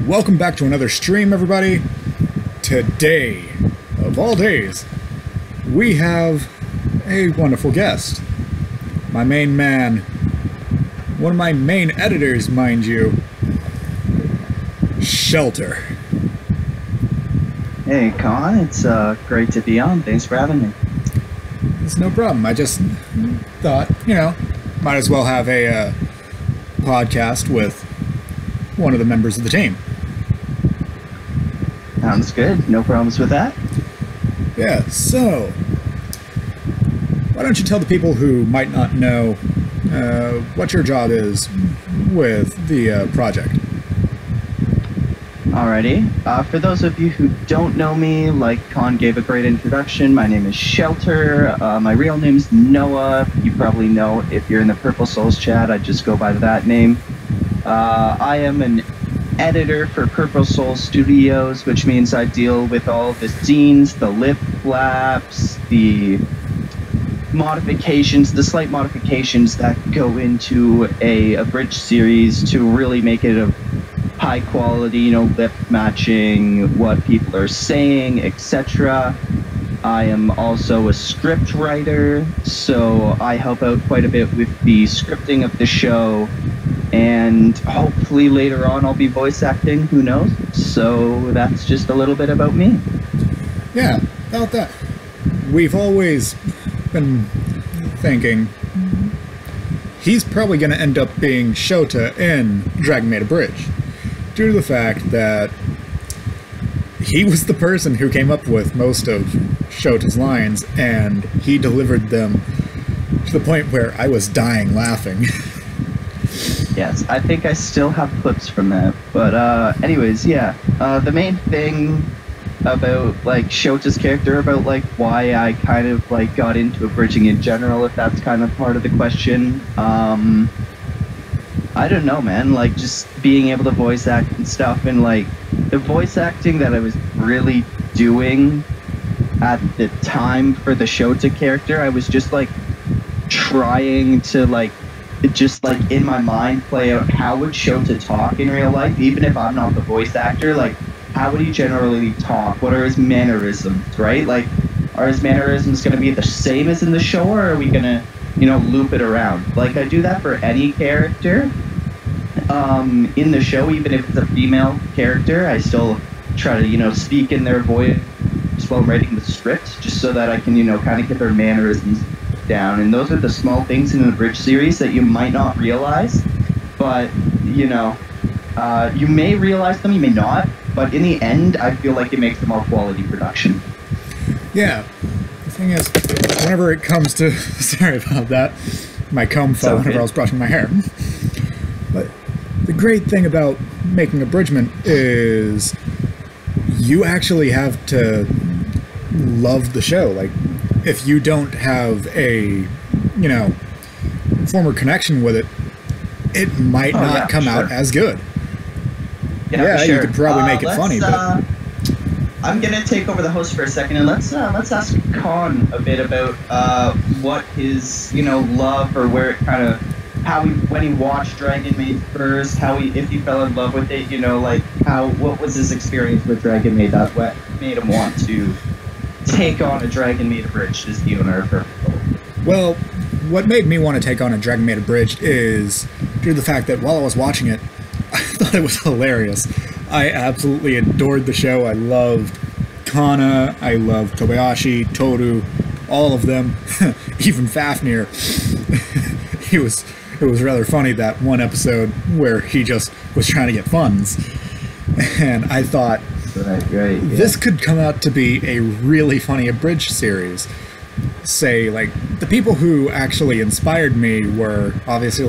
welcome back to another stream, everybody. Today, of all days, we have a wonderful guest. My main man, one of my main editors, mind you, Shelter. Hey, Con, it's great to be on. Thanks for having me. It's no problem. I just thought, might as well have a podcast with one of the members of the team. Sounds good. No problems with that. Yeah, so why don't you tell the people who might not know what your job is with the project? Alrighty. For those of you who don't know me, like Con gave a great introduction, my name is Shelter. My real name's Noah. You probably know if you're in the Purple Souls chat, I just go by that name. I am an editor for Purple Souls Studios, which means I deal with all the scenes, the lip flaps, the modifications, the slight modifications that go into a Abridged series to really make it a high quality, lip matching what people are saying, etc. I am also a script writer, so I help out quite a bit with the scripting of the show, and hopefully later on I'll be voice acting, who knows? So that's just a little bit about me. Yeah, about that. We've always been thinking he's probably going to end up being Shota in Dragon Maid Abridged, due to the fact that he was the person who came up with most of Shota's lines, and he delivered them to the point where I was dying laughing. Yes, I think I still have clips from that. But anyways, yeah. The main thing about Shota's character, about why I kind of got into abridging in general, if that's kind of part of the question. I don't know, man. Just being able to voice act and stuff, and the voice acting that I was really doing at the time for the Shota character, I was just trying to just in my mind play out how would Shota talk in real life, even if I'm not the voice actor. How would he generally talk? What are his mannerisms, right? Are his mannerisms going to be the same as in the show, or are we going to loop it around? I do that for any character in the show. Even if it's a female character, I still try to speak in their voice while I'm writing the script, just so that I can kind of get their mannerisms down. And those are the small things in the Abridged series that you might not realize, but you may realize them, you may not, but in the end I feel like it makes a more quality production. Yeah, the thing is, whenever it comes to sorry about that, my comb fell whenever I was brushing my hair. But the great thing about making abridgment is you actually have to love the show. If you don't have a, former connection with it, it might not come out as good. Yeah, sure. You could probably make it funny, but I'm gonna take over the host for a second, and let's ask Con a bit about what his love, or where it kind of when he watched Dragon Maid first, if he fell in love with it, what was his experience with Dragon Maid that made him want to take on a Dragon Maid Abridged as the owner of her. Well, what made me want to take on a Dragon Maid Abridged is due to the fact that while I was watching it, I thought it was hilarious. I absolutely adored the show. I loved Kana, I loved Kobayashi, Toru, all of them, even Fafnir. It was rather funny, that one episode where he just was trying to get funds. And I thought, this could come out to be a really funny Abridged series. Say, the people who actually inspired me were obviously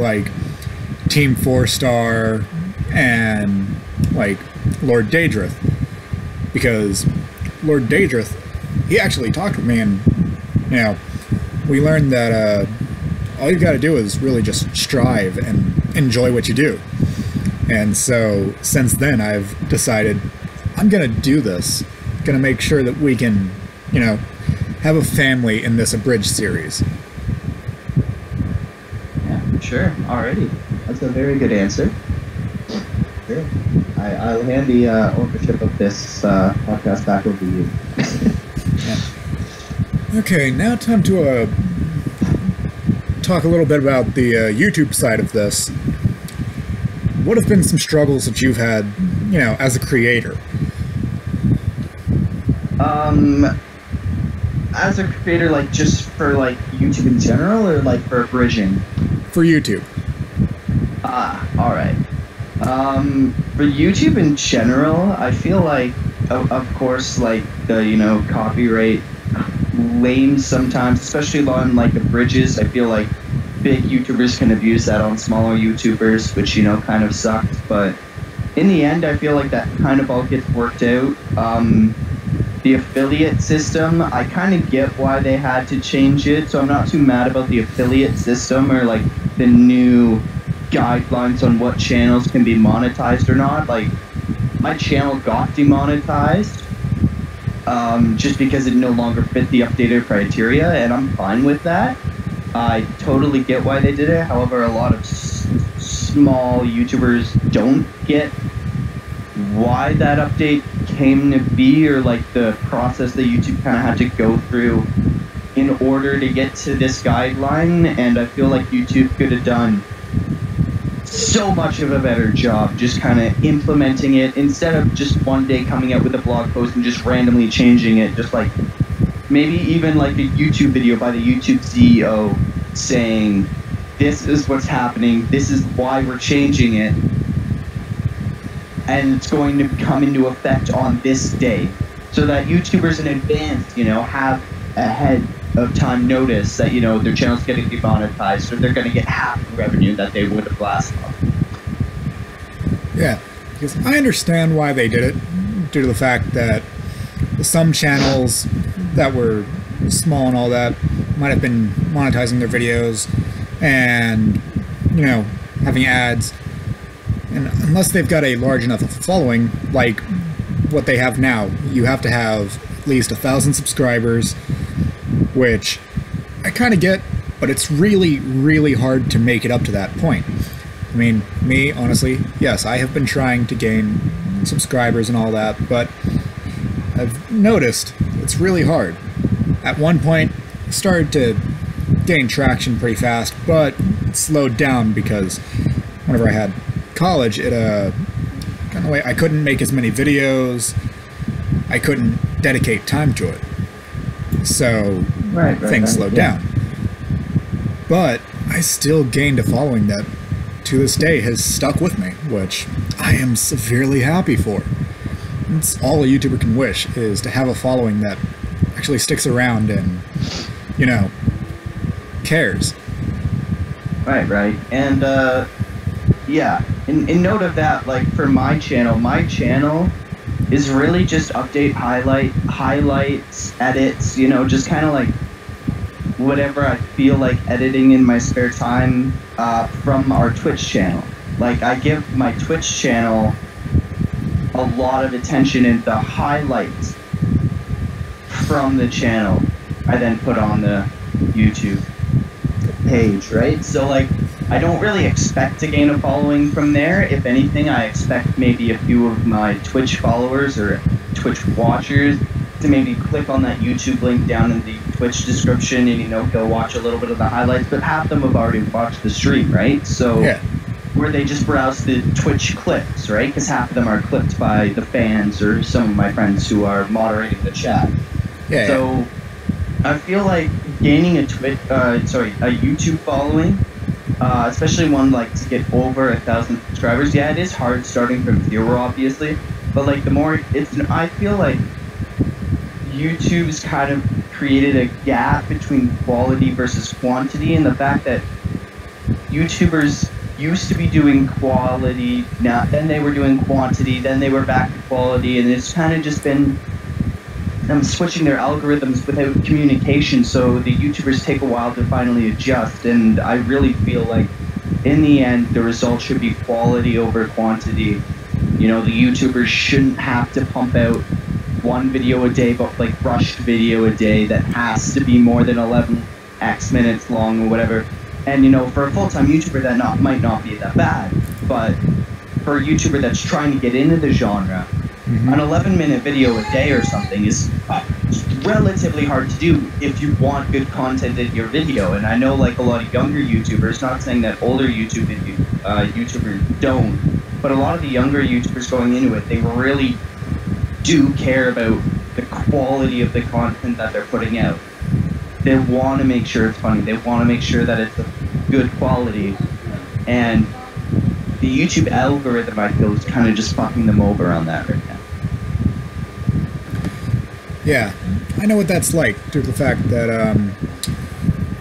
Team 4-Star and Lord Daedrith, because Lord Daedrith, he actually talked with me, and we learned that all you've got to do is really just strive and enjoy what you do. And so since then I've decided I'm gonna do this, gonna make sure that we can have a family in this Abridged series. Yeah, sure. Alrighty. That's a very good answer. Sure. I'll hand the ownership of this podcast back over to you. Okay, now time to talk a little bit about the YouTube side of this. What have been some struggles that you've had, you know, as a creator? As a creator, like just for like YouTube in general, or like for Abridging? For YouTube. All right. For YouTube in general, I feel like, of course, like the, you know, copyright lame sometimes, especially on like Abridges. I feel like big YouTubers can abuse that on smaller YouTubers, which, you know, kind of sucks. But in the end, I feel like that kind of all gets worked out. The affiliate system, I kind of get why they had to change it, so I'm not too mad about the affiliate system or like the new guidelines on what channels can be monetized or not. Like, my channel got demonetized just because it no longer fit the updated criteria, and I'm fine with that. I totally get why they did it. However, a lot of small YouTubers don't get why that update came to be, or like the process that YouTube kind of had to go through in order to get to this guideline. And I feel like YouTube could have done so much of a better job just kind of implementing it, instead of just one day coming out with a blog post and just randomly changing it. Just like maybe even like a YouTube video by the YouTube CEO saying, this is what's happening, this is why we're changing it, and it's going to come into effect on this day, so that YouTubers in advance, you know, have ahead of time notice that, you know, their channel's getting demonetized, or they're going to get half the revenue that they would have last month. Yeah, because I understand why they did it, due to the fact that some channels that were small and all that might have been monetizing their videos and, you know, having ads. And unless they've got a large enough following, like what they have now, you have to have at least 1,000 subscribers, which I kind of get, but it's really, really hard to make it up to that point. I mean, me, honestly, yes, I have been trying to gain subscribers and all that, but I've noticed it's really hard. At one point, I started to gain traction pretty fast, but it slowed down because whenever I had college, it kind of like I couldn't make as many videos, I couldn't dedicate time to it, so things slowed down. But I still gained a following that to this day has stuck with me, which I am severely happy for. It's all a YouTuber can wish, is to have a following that actually sticks around and, you know, cares. Right. And yeah, in note of that, like for my channel is really just update highlights, edits, you know, just kind of like whatever I feel like editing in my spare time from our Twitch channel. Like, I give my Twitch channel a lot of attention, and the highlights from the channel I then put on the YouTube page, right? So like, I don't really expect to gain a following from there. If anything, I expect maybe a few of my Twitch followers or Twitch watchers to maybe click on that YouTube link down in the Twitch description and, you know, go watch a little bit of the highlights, but half of them have already watched the stream, right? So, yeah. Where they just browse the Twitch clips, right? Because half of them are clipped by the fans or some of my friends who are moderating the chat. Yeah. So, I feel like gaining a YouTube following, especially one like to get over 1,000 subscribers. Yeah, it is hard starting from zero, obviously, but like the more I feel like YouTube's kind of created a gap between quality versus quantity, and the fact that YouTubers used to be doing quality, now then they were doing quantity, then they were back to quality, and it's kind of just been them switching their algorithms without communication, so the YouTubers take a while to finally adjust. And I really feel like in the end the result should be quality over quantity. You know, the YouTubers shouldn't have to pump out one video a day, but like rushed video a day that has to be more than 11x minutes long or whatever. And you know, for a full-time YouTuber that might not be that bad, but for a YouTuber that's trying to get into the genre, an 11-minute video a day or something is relatively hard to do if you want good content in your video. And I know like a lot of younger YouTubers, not saying that older YouTubers don't, but a lot of the younger YouTubers going into it, they really do care about the quality of the content that they're putting out. They want to make sure it's funny. They want to make sure that it's of good quality. And the YouTube algorithm, I feel, is kind of just fucking them over on that right now. Yeah, I know what that's like, due to the fact that,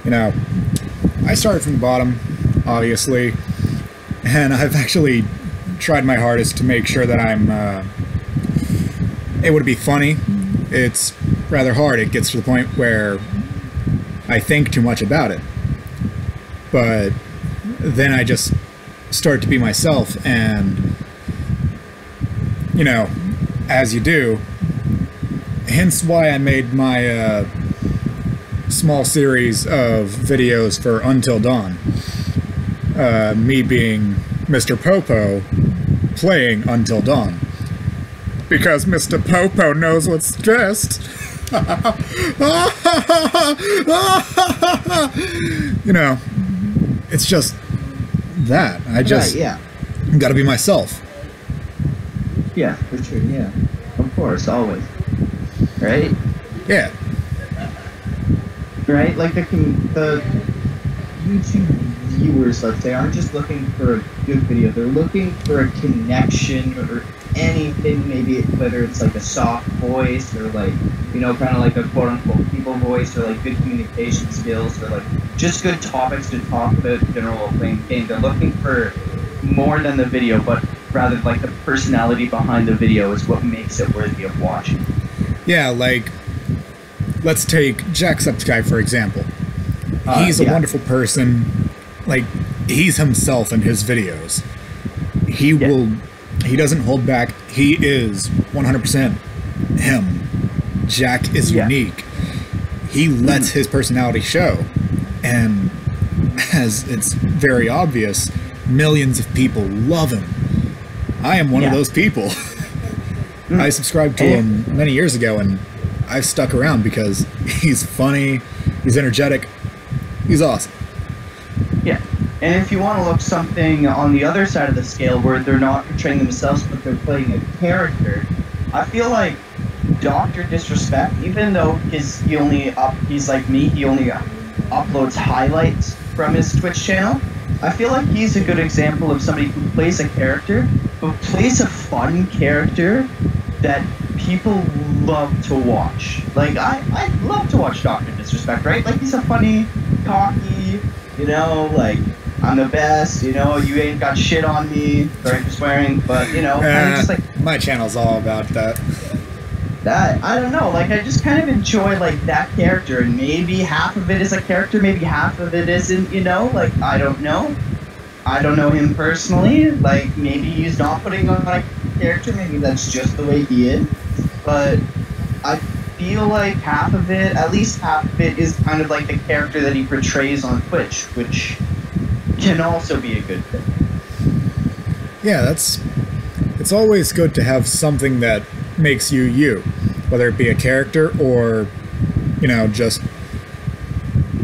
you know, I started from the bottom, obviously, and I've actually tried my hardest to make sure that I'm able to be funny. It's rather hard. It gets to the point where I think too much about it. But then I just start to be myself, and, you know, as you do, hence why I made my small series of videos for Until Dawn. Me being Mr. Popo playing Until Dawn. Because Mr. Popo knows what's best. You know, it's just that. I just gotta be myself. Yeah, for sure, yeah. Of course, always. Right? Yeah. Right? Like the YouTube viewers, let's say, aren't just looking for a good video. They're looking for a connection or anything, maybe whether it's like a soft voice or like, you know, kind of like a quote-unquote people voice, or like good communication skills, or like just good topics to talk about in general playing the game. They're looking for more than the video, but rather like the personality behind the video is what makes it worthy of watching. Yeah, like, let's take Jacksepticeye, for example. He's a wonderful person. Like, he's himself in his videos. He doesn't hold back. He is 100% him. Jack is unique. He lets his personality show. And as it's very obvious, millions of people love him. I am one of those people. I subscribed to him many years ago, and I've stuck around because he's funny, he's energetic, he's awesome. Yeah. And if you want to look something on the other side of the scale where they're not portraying themselves but they're playing a character, I feel like Dr. Disrespect, even though he's like me, he only uploads highlights from his Twitch channel, I feel like he's a good example of somebody who plays a character, but plays a fun character that people love to watch. Like, I love to watch Dr. Disrespect, right? Like, he's a funny, cocky, you know, like, I'm the best, you know, you ain't got shit on me, sorry for swearing, but, you know, kind of just like... My channel's all about that. I don't know, like, I just kind of enjoy, like, that character, and maybe half of it is a character, maybe half of it isn't, you know, like, I don't know. I don't know him personally, like, maybe he's not putting on a character, maybe that's just the way he is, but I feel like half of it, at least half of it, is kind of like the character that he portrays on Twitch, which can also be a good thing. Yeah, it's always good to have something that makes you you, whether it be a character or, you know, just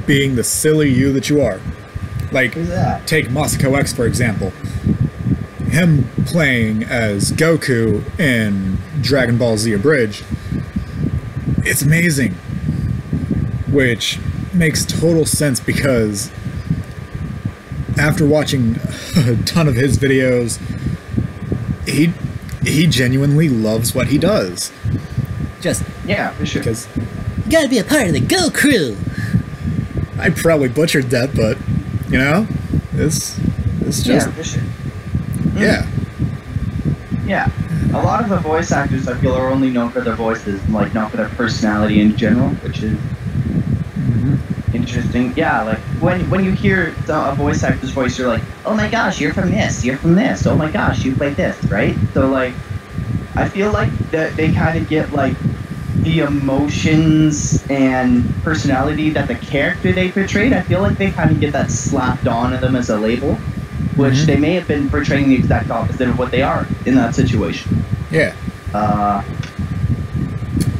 being the silly you that you are. Like, take Masako X, for example. Him playing as Goku in Dragon Ball Z Abridged, it's amazing. Which makes total sense because after watching a ton of his videos, he genuinely loves what he does. Just, yeah, for sure. Because you gotta be a part of the Go Crew. I probably butchered that, but you know, it's just for sure. Yeah. Yeah. A lot of the voice actors, I feel, are only known for their voices, like not for their personality in general, which is interesting. Yeah, like when you hear a voice actor's voice, you're like, oh my gosh, you're from this, oh my gosh, you played this, right? So like, I feel like that they kind of get like the emotions and personality that the character they portrayed. I feel like they kind of get that slapped onto them as a label. which they may have been portraying the exact opposite of what they are in that situation. Yeah.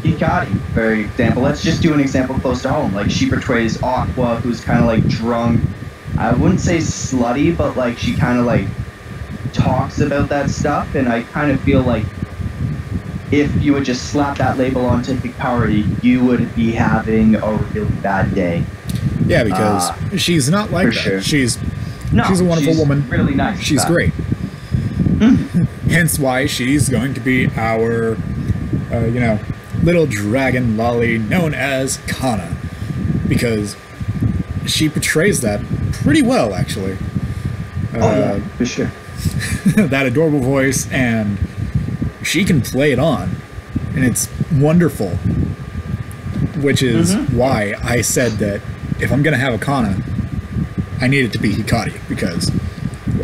Hikari, for example, let's just do an example close to home. Like, she portrays Aqua, who's kind of like drunk. I wouldn't say slutty, but like she kind of like talks about that stuff, and I kind of feel like if you would just slap that label onto Hikari, you would be having a really bad day. Yeah, because she's not like that. sure. She's a wonderful woman. Really nice. She's great. Hence why she's going to be our, little dragon lolly known as Kana, because she portrays that pretty well, actually. Yeah, for sure. That adorable voice, and she can play it on, and it's wonderful. Which is why I said that if I'm gonna have a Kana, I need it to be Hikari, because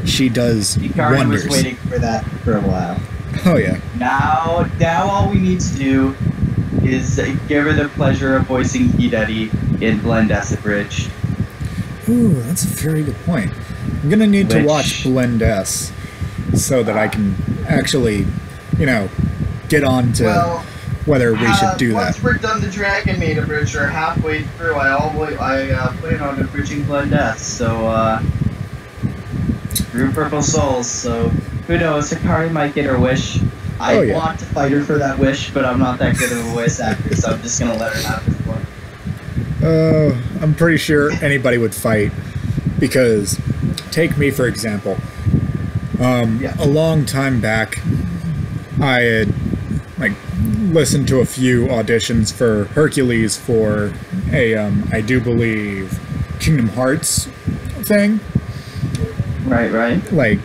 she does Hikari wonders. was waiting for that for a while. Oh yeah. Now all we need to do is give her the pleasure of voicing Hidari in Blend S Abridged. Ooh, that's a very good point. I'm gonna need to watch Blend S so that I can actually, get on to whether we should do that. Once we're done the Dragon Maid Abridged, or halfway through, I plan on abridging Blend S, so through Purple Souls, so who knows, Hikari might get her wish. I want to fight her for that wish, but I'm not that good of a voice actor, so I'm just gonna let her have this one. I'm pretty sure anybody would fight, because take me for example. A long time back, I had listened to a few auditions for Hercules for a I do believe Kingdom Hearts thing. Right. Like,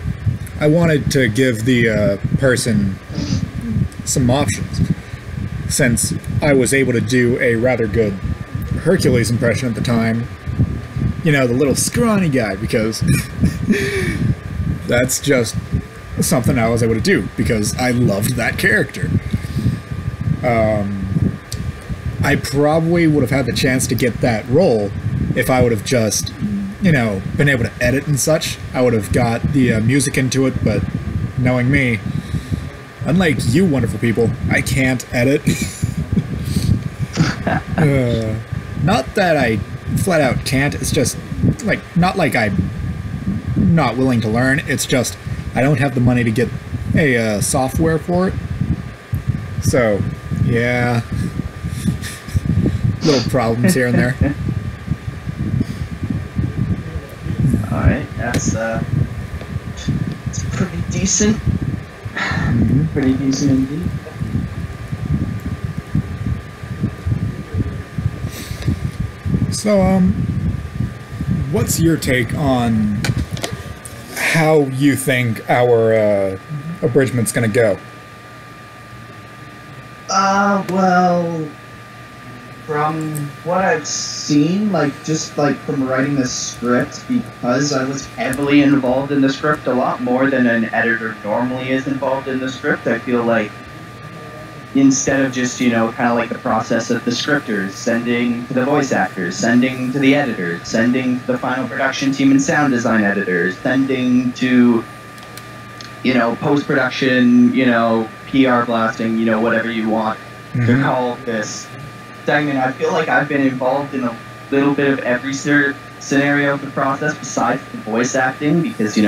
I wanted to give the person some options, since I was able to do a rather good Hercules impression at the time. The little scrawny guy, because that's just something I was able to do, because I loved that character. I probably would have had the chance to get that role if I would have just, been able to edit and such. I would have got the music into it, but knowing me, unlike you wonderful people, I can't edit. Not that I flat out can't, it's just, not like I'm not willing to learn, it's just I don't have the money to get a software for it. So, yeah. Little problems here and there. Alright, that's pretty decent. Pretty decent indeed. So, what's your take on how you think our abridgement's gonna go? Well, from what I've seen, from writing the script, because I was heavily involved in the script, a lot more than an editor normally is involved in the script, I feel like instead of just, kind of like the process of the scripters, sending to the voice actors, sending to the editors, sending to the final production team and sound design editors, sending to, post-production, PR blasting, whatever you want to call this segment. I feel like I've been involved in a little bit of every scenario of the process besides the voice acting, because,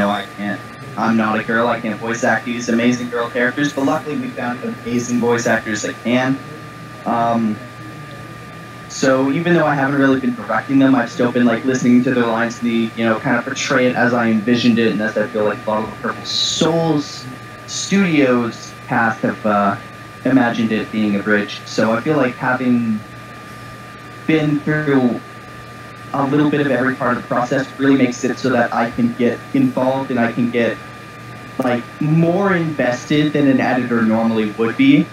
I'm not a girl, I can't voice act these amazing girl characters, but luckily we found amazing voice actors that can. So even though I haven't really been directing them, I've still been listening to their lines, kind of portray it as I envisioned it, and as I feel like a lot of the Purple Souls Studios cast have imagined it being abridged. So I feel like having been through a little bit of every part of the process really makes it so that I can get involved and I can get more invested than an editor normally would be,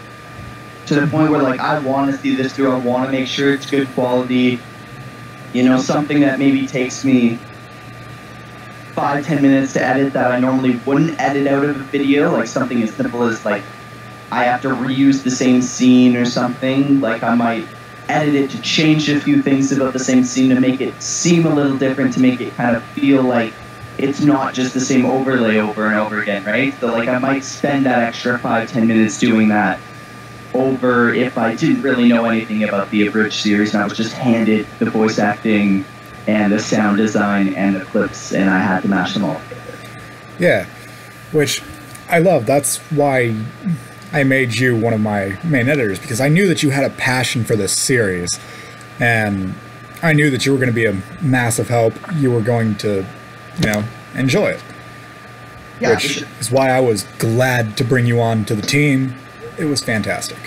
to the point where I want to see this through, I want to make sure it's good quality, something that maybe takes me 5-10 minutes to edit that I normally wouldn't edit out of a video, something as simple as I have to reuse the same scene or something, I might edit it to change a few things about the same scene to make it seem a little different, to make it kind of feel like it's not just the same overlay over and over again, right? So like I might spend that extra 5-10 minutes doing that over if I didn't really know anything about the Abridged series and I was just handed the voice acting and the sound design and the clips and I had to match them all. Yeah, which I love. That's why I made you one of my main editors, because I knew that you had a passion for this series, and I knew that you were going to be a massive help. You were going to, enjoy it. Yeah, which is why I was glad to bring you on to the team. It was fantastic.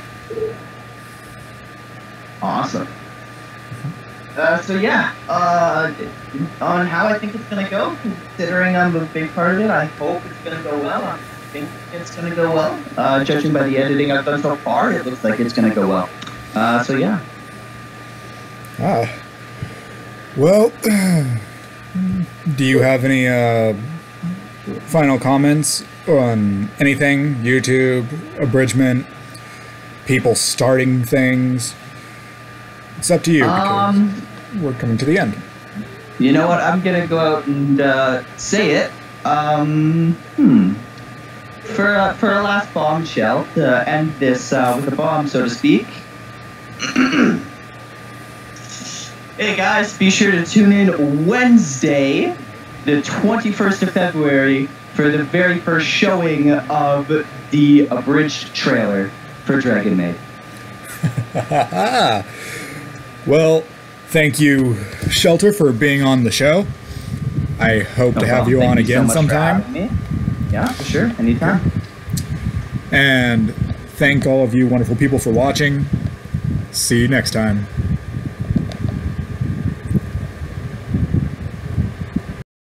Awesome. On how I think it's going to go, considering I'm a big part of it, I hope it's going to go well. I think it's going to go well. Judging by the editing I've done so far, it looks like it's going to go well. Well, do you have any final comments on anything? YouTube, abridgment, people starting things? It's up to you, because we're coming to the end. You know what? I'm going to go out and say it. For a last bombshell, to end this with a bomb, so to speak. Hey guys, be sure to tune in Wednesday, the 21st of February, for the very first showing of the abridged trailer for Dragon Maid. Well, thank you, Shelter, for being on the show. I hope to have you on again sometime. Yeah, for sure. Anytime. And thank all of you wonderful people for watching. See you next time.